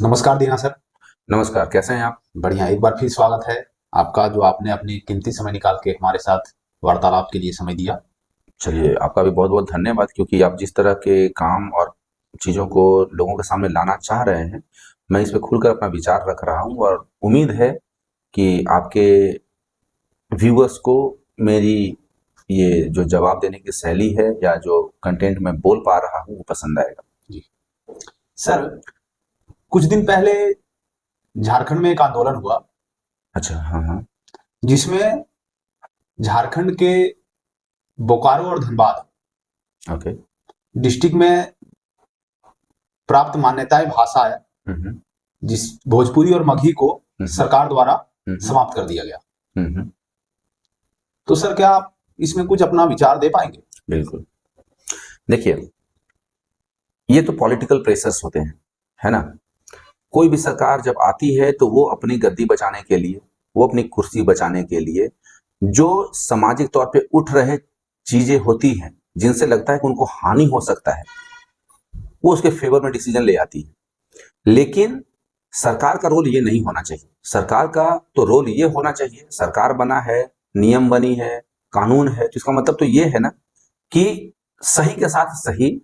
नमस्कार दीना सर। नमस्कार, कैसे हैं आप? बढ़िया, एक बार फिर स्वागत है आपका, जो आपने अपनी कीमती समय निकाल के हमारे साथ वार्तालाप के लिए समय दिया। चलिए, आपका भी बहुत-बहुत धन्यवाद क्योंकि आप जिस तरह के काम और चीज़ों को लोगों के सामने लाना चाह रहे हैं, मैं इस पे खुलकर अपना विचार रख रहा हूँ और उम्मीद है कि आपके व्यूअर्स को मेरी ये जो जवाब देने की शैली है या जो कंटेंट मैं बोल पा रहा हूँ, वो पसंद आएगा। जी सर, कुछ दिन पहले झारखंड में एक आंदोलन हुआ अच्छा, हाँ, हाँ। जिसमें झारखंड के बोकारो और धनबाद ओके। डिस्ट्रिक्ट में प्राप्त मान्यताएं भाषा है, हुँ, हुँ। जिस भोजपुरी और मगही को हुँ, हुँ। सरकार द्वारा हुँ, हुँ। समाप्त कर दिया गया। हुँ, हुँ। तो सर, क्या आप इसमें कुछ अपना विचार दे पाएंगे? बिल्कुल। देखिए, ये तो पॉलिटिकल प्रेशर्स होते हैं, है ना? कोई भी सरकार जब आती है तो वो अपनी गद्दी बचाने के लिए, वो अपनी कुर्सी बचाने के लिए, जो सामाजिक तौर पे उठ रहे चीजें होती हैं, जिनसे लगता है कि उनको हानि हो सकता है, वो उसके फेवर में डिसीजन ले आती है। लेकिन सरकार का रोल ये नहीं होना चाहिए। सरकार का तो रोल ये होना चाहिए, सरकार बना है, नियम बनी है, कानून है, तो इसका मतलब तो ये है ना कि सही के साथ सही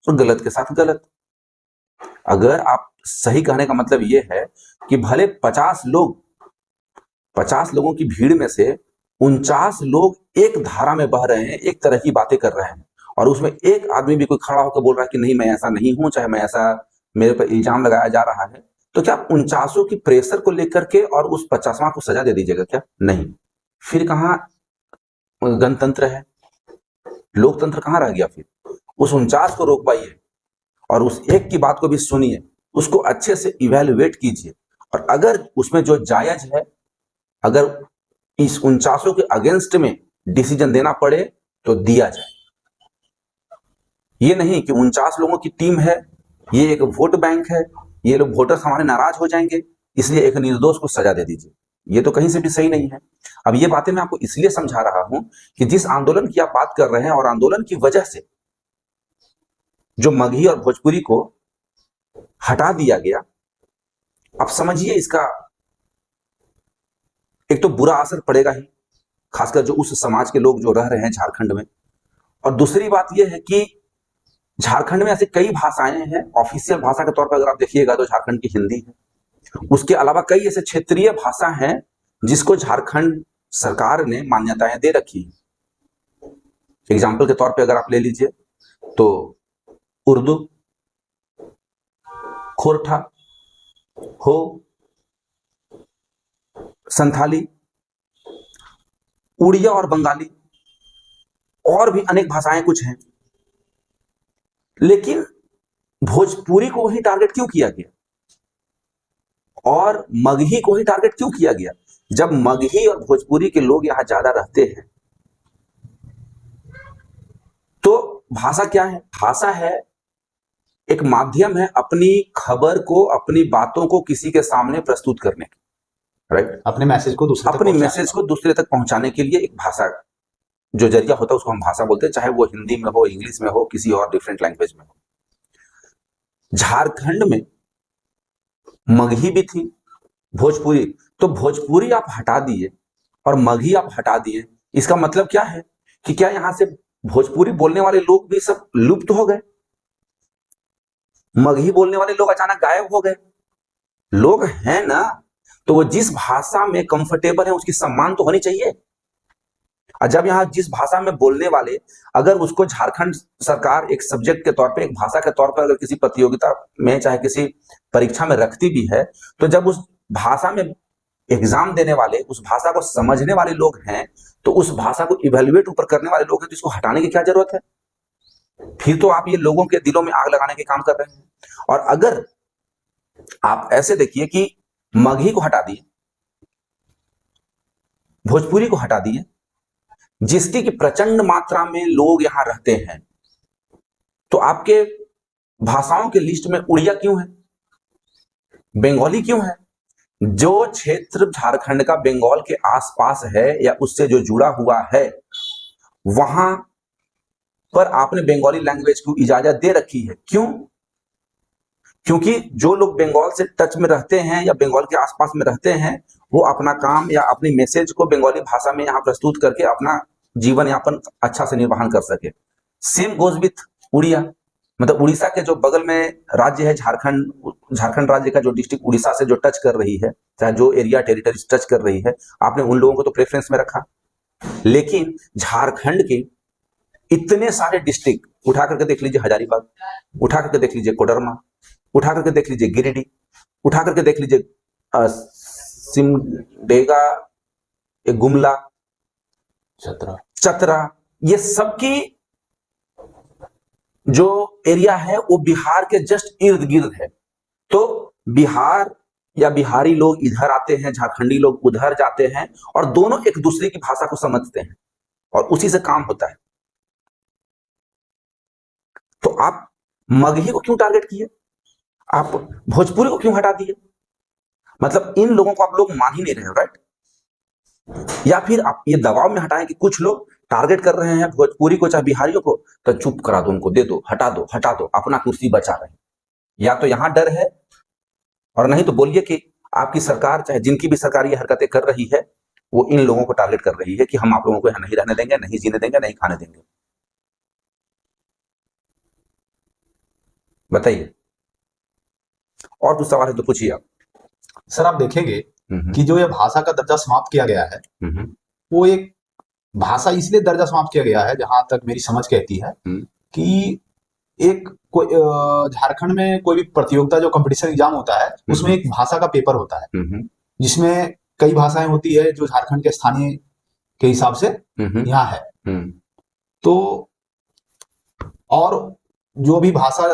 और गलत के साथ गलत। अगर आप सही कहने का मतलब ये है कि भले 50 लोगों की भीड़ में से 49 लोग एक धारा में बह रहे हैं, एक तरह की बातें कर रहे हैं और उसमें एक आदमी भी कोई खड़ा होकर बोल रहा है कि नहीं, मैं ऐसा नहीं हूं, चाहे मैं ऐसा, मेरे पर इल्जाम लगाया जा रहा है, तो क्या आप 49 की प्रेशर को लेकर के और उस 50वां को सजा दे दीजिएगा क्या? नहीं। फिर कहां गणतंत्र है? लोकतंत्र कहां रह गया फिर? उस 49 को रोक पाइए और उस एक की बात को भी सुनिए, उसको अच्छे से इवेल्युएट कीजिए और अगर उसमें जो जायज है, अगर इस 49 के अगेंस्ट में डिसीजन देना पड़े तो दिया जाए। ये नहीं कि 49 लोगों की टीम है, ये एक वोट बैंक है, ये लोग वोटर्स हमारे नाराज हो जाएंगे, इसलिए एक निर्दोष को सजा दे दीजिए। ये तो कहीं से भी सही नहीं है। अब ये बातें मैं आपको इसलिए समझा रहा हूं कि जिस आंदोलन की आप बात कर रहे हैं और आंदोलन की वजह से जो मगही और भोजपुरी को हटा दिया गया, आप समझिए इसका एक तो बुरा असर पड़ेगा ही, खासकर जो उस समाज के लोग जो रह रहे हैं झारखंड में। और दूसरी बात यह है कि झारखंड में ऐसी कई भाषाएं हैं, ऑफिशियल भाषा के तौर पर अगर आप देखिएगा तो झारखंड की हिंदी है। उसके अलावा कई ऐसे क्षेत्रीय भाषा हैं जिसको झारखंड सरकार ने मान्यताएं दे रखी है। एग्जाम्पल के तौर पे अगर आप ले लीजिए तो उर्दू, खोरठा, हो, संथाली, उड़िया और बंगाली, और भी अनेक भाषाएं कुछ हैं। लेकिन भोजपुरी को ही टारगेट क्यों किया गया और मगही को ही टारगेट क्यों किया गया? जब मगही और भोजपुरी के लोग यहां ज्यादा रहते हैं तो भाषा क्या है? भाषा है एक माध्यम, है अपनी खबर को, अपनी बातों को किसी के सामने प्रस्तुत करने की, राइट? अपने मैसेज को दूसरे तक अपनी पहुंचाने मैसेज का। को दूसरे तक पहुंचाने के लिए एक भाषा जो जरिया होता है उसको हम भाषा बोलते हैं, चाहे वो हिंदी में हो, इंग्लिश में हो, किसी और डिफरेंट लैंग्वेज में हो। झारखंड में मगही भी थी, भोजपुरी, तो भोजपुरी आप हटा दिए और मगही आप हटा दिए, इसका मतलब क्या है कि क्या यहां से भोजपुरी बोलने वाले लोग भी सब लुप्त हो गए? मगही बोलने वाले लोग अचानक गायब हो गए? लोग हैं ना, तो वो जिस भाषा में कंफर्टेबल है उसकी सम्मान तो होनी चाहिए। और जब यहाँ जिस भाषा में बोलने वाले, अगर उसको झारखंड सरकार एक सब्जेक्ट के तौर पे, एक भाषा के तौर पर अगर किसी प्रतियोगिता में चाहे किसी परीक्षा में रखती भी है, तो जब उस भाषा में एग्जाम देने वाले, उस भाषा को समझने वाले लोग हैं, तो उस भाषा को इवेल्युएट ऊपर करने वाले लोग हैं, तो इसको हटाने की क्या जरूरत है? फिर तो आप ये लोगों के दिलों में आग लगाने के काम कर रहे हैं। और अगर आप ऐसे देखिए कि मगही को हटा दिए, भोजपुरी को हटा दिए, जिसकी की प्रचंड मात्रा में लोग यहां रहते हैं, तो आपके भाषाओं के लिस्ट में उड़िया क्यों है, बंगाली क्यों है? जो क्षेत्र झारखंड का बंगाल के आसपास है या उससे जो जुड़ा हुआ है, वहां पर आपने बंगाली लैंग्वेज को इजाजत दे रखी है। क्यों? क्योंकि जो लोग बंगाल से टच में रहते हैं या बंगाल के आसपास में रहते हैं, वो अपना काम या अपनी मैसेज को बंगाली भाषा में यहाँ प्रस्तुत करके अपना जीवन यापन अच्छा से निर्वहन कर सके। सेम गोज विथ उड़िया, मतलब उड़ीसा के जो बगल में राज्य है झारखंड, झारखंड राज्य का जो डिस्ट्रिक्ट उड़ीसा से जो टच कर रही है, चाहे जो एरिया टेरिटरी टच कर रही है, आपने उन लोगों को तो प्रेफरेंस में रखा। लेकिन झारखंड के इतने सारे डिस्ट्रिक्ट उठा करके देख लीजिए, हजारीबाग, उठा करके देख लीजिए कोडरमा, उठा करके देख लीजिए गिरिडीह, उठा करके देख लीजिए सिमडेगा, गुमला, चतरा, ये सबकी जो एरिया है वो बिहार के जस्ट इर्द गिर्द है। तो बिहार या बिहारी लोग इधर आते हैं, झारखंडी लोग उधर जाते हैं, और दोनों एक दूसरे की भाषा को समझते हैं और उसी से काम होता है। तो आप मगही को क्यों टारगेट किए? आप भोजपुरी को क्यों हटा दिए? मतलब इन लोगों को आप लोग मान ही नहीं रहे हो, राइट? या फिर आप ये दबाव में हटाएं कि कुछ लोग टारगेट कर रहे हैं भोजपुरी को चाहे बिहारियों को, तो चुप करा दो, उनको दे दो, हटा दो, हटा दो, अपना कुर्सी बचा रहे हैं। या तो यहां डर है, और नहीं तो बोलिए कि आपकी सरकार, चाहे जिनकी भी सरकार ये हरकतें कर रही है, वो इन लोगों को टारगेट कर रही है कि हम आप लोगों को यहां नहीं रहने देंगे, नहीं जीने देंगे, नहीं खाने देंगे। बताइए, और कुछ सवाल है तो पूछिए आप। सर आप देखेंगे कि जो ये भाषा का दर्जा समाप्त किया गया है, वो एक भाषा इसलिए दर्जा समाप्त किया गया है, जहां तक मेरी समझ कहती है कि एक कोई झारखंड में कोई भी प्रतियोगिता, जो कंपटीशन एग्जाम होता है, उसमें एक भाषा का पेपर होता है, जिसमें कई भाषाएं होती है जो झारखंड के स्थानीय के हिसाब से यहाँ है। तो और जो भी भाषा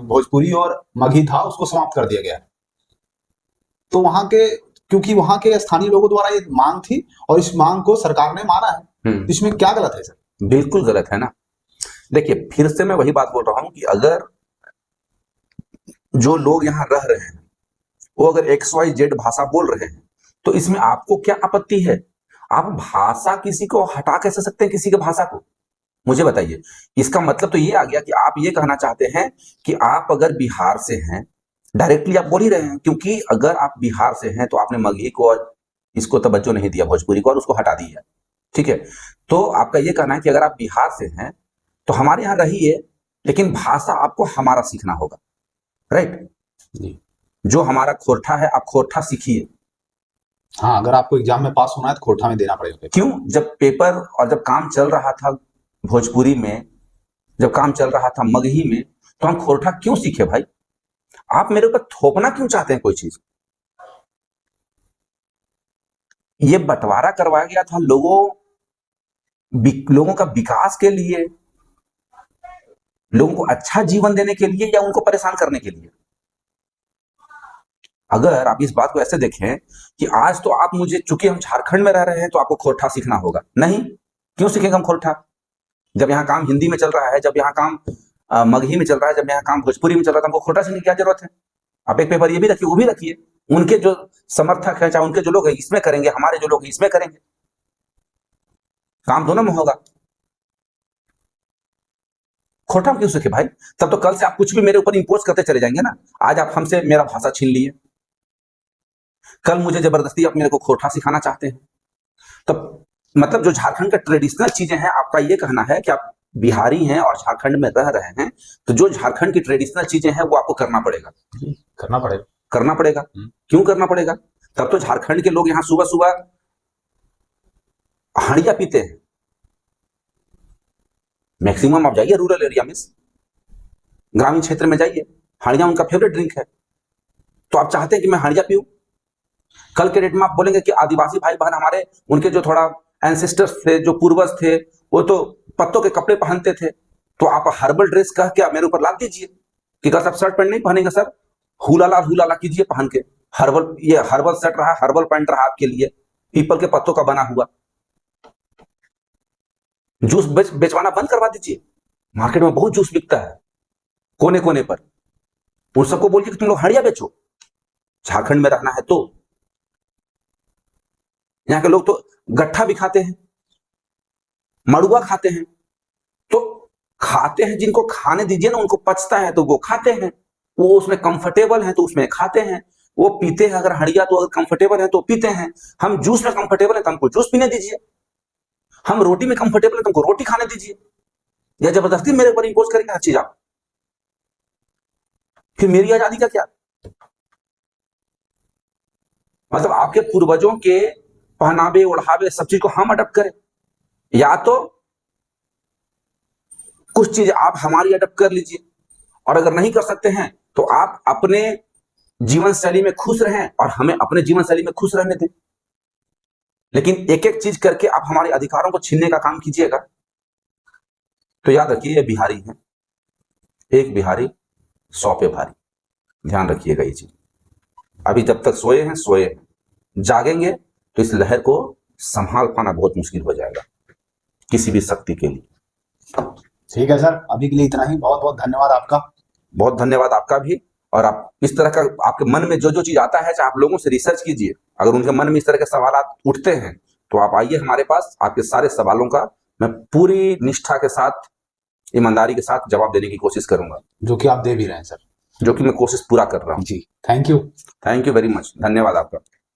भोजपुरी और मगही था, उसको समाप्त कर दिया गया है। तो वहां के, क्योंकि वहां के स्थानीय लोगों द्वारा ये मांग थी और इस मांग को सरकार ने माना है, इसमें क्या गलत है सर? बिल्कुल गलत है ना। देखिए, फिर से मैं वही बात बोल रहा हूं कि अगर जो लोग यहाँ रह रहे हैं वो अगर XYZ भाषा बोल रहे हैं, तो इसमें आपको क्या आपत्ति है? आप भाषा किसी को हटा कैसे सकते हैं, किसी की भाषा को? मुझे बताइए। इसका मतलब तो ये आ गया कि आप ये कहना चाहते हैं कि आप अगर बिहार से हैं, डायरेक्टली आप बोल ही रहे हैं, क्योंकि अगर आप बिहार से हैं तो आपने मगही को और इसको तवज्जो नहीं दिया, भोजपुरी को, और उसको हटा दिया। ठीक है, तो आपका ये कहना है कि अगर आप बिहार से हैं तो हमारे यहाँ रहिए, लेकिन भाषा आपको हमारा सीखना होगा, राइट? जो हमारा खोरठा है, आप खोरठा सीखिए। हाँ, अगर आपको एग्जाम में पास होना है तो खोरठा में देना पड़ेगा। क्यों? जब पेपर और जब काम चल रहा था भोजपुरी में, जब काम चल रहा था मगही में, तो हम खोरठा क्यों सीखे भाई? आप मेरे ऊपर थोपना क्यों चाहते हैं कोई चीज? ये बंटवारा करवाया गया था लोगों का विकास के लिए, लोगों को अच्छा जीवन देने के लिए, या उनको परेशान करने के लिए? अगर आप इस बात को ऐसे देखें कि आज तो आप मुझे, चूंकि हम झारखंड में रह रहे हैं तो आपको खोरठा सीखना होगा, नहीं, क्यों सीखेंगे हम खोरठा? जब यहाँ काम हिंदी में चल रहा है, जब यहाँ काम मगही में चल रहा है, जब यहाँ काम भोजपुरी में चल रहा है, तो हमको खोरठा सीखने की क्या जरूरत है? आप एक पेपर ये भी रखिए, वो भी रखिए। उनके जो समर्थक है, चाहे उनके जो लोग हैं, इसमें करेंगे, हमारे जो लोग हैं इसमें करेंगे, काम दोनों में होगा। खोटा क्यों सीखे भाई? तब तो कल से आप कुछ भी मेरे ऊपर इंपोज करते चले जाएंगे ना। आज आप हमसे मेरा भाषा छीन लिए, कल मुझे जबरदस्ती आप मेरे को खोटा सिखाना चाहते हैं। तब मतलब जो झारखंड का ट्रेडिशनल चीजें हैं, आपका ये कहना है कि आप बिहारी हैं और झारखंड में रह रहे हैं, तो जो झारखंड की ट्रेडिशनल चीजें हैं वो आपको करना पड़ेगा। करना पड़ेगा। क्यों करना पड़ेगा? तब तो झारखंड के लोग यहाँ सुबह सुबह हांडिया पीते हैं। मैक्सिमम आप जाइए रूरल एरिया में, ग्रामीण क्षेत्र में जाइए, हांडिया उनका फेवरेट ड्रिंक है। तो आप चाहते हैं कि मैं हांडिया पीऊं? कल के डेट में आप बोलेंगे कि आदिवासी भाई बहन हमारे, उनके जो थोड़ा एंसेस्टर्स थे, जो पूर्वज थे, वो तो पत्तों के कपड़े पहनते थे, तो आप हर्बल ड्रेस कह के मेरे ऊपर लाद दीजिए कि सर शर्ट पैंट नहीं पहनेंगे सर, हुलाला कीजिए पहन के, हर्बल, ये हर्बल शर्ट रहा, हर्बल पैंट रहा आपके लिए, पीपल के पत्तों का बना हुआ। जूस बेचवाना बंद करवा दीजिए। मार्केट में बहुत जूस बिकता है कोने कोने पर, उन सबको बोलिए कि तुम लोग हांडिया बेचो। झारखंड में रहना है तो यहाँ के लोग तो गट्ठा भी खाते हैं, मड़ुआ खाते हैं, तो खाते हैं, जिनको खाने दीजिए ना, उनको पचता है तो वो खाते हैं, वो उसमें कंफर्टेबल हैं तो उसमें खाते हैं, वो पीते हैं अगर हड़िया तो अगर कंफर्टेबल है तो पीते हैं। हम जूस में कंफर्टेबल है तो हमको जूस पीने दीजिए, हम रोटी में कंफर्टेबल है तो हमको रोटी खाने दीजिए, या जबरदस्ती मेरे ऊपर इंपोज करेंगे हर चीज आप, फिर मेरी आजादी का क्या? मतलब आपके पूर्वजों के पहनावे ओढ़ावे सब चीज को हम अडॉप्ट करें, या तो कुछ चीज आप हमारी अडॉप्ट कर लीजिए, और अगर नहीं कर सकते हैं तो आप अपने जीवन शैली में खुश रहें और हमें अपने जीवन शैली में खुश रहने दें। लेकिन एक एक चीज करके आप हमारे अधिकारों को छीनने का काम कीजिएगा तो याद रखिए ये बिहारी है, एक बिहारी 100 पे भारी। ध्यान रखिएगा ये चीज। अभी जब तक सोए हैं सोए हैं, जागेंगे तो इस लहर को संभाल पाना बहुत मुश्किल हो जाएगा किसी भी शक्ति के लिए। ठीक है सर, अभी के लिए इतना ही। बहुत बहुत धन्यवाद आपका। बहुत धन्यवाद आपका भी। और आप इस तरह का आपके मन में जो जो चीज आता है, चाहे आप लोगों से रिसर्च कीजिए, अगर उनके मन में इस तरह के सवाल उठते हैं तो आप आइए हमारे पास, आपके सारे सवालों का मैं पूरी निष्ठा के साथ, ईमानदारी के साथ जवाब देने की कोशिश करूंगा, जो कि आप दे भी रहे हैं सर, जो कि मैं कोशिश पूरा कर रहा हूं। जी, thank you. Thank you very much, धन्यवाद आपका।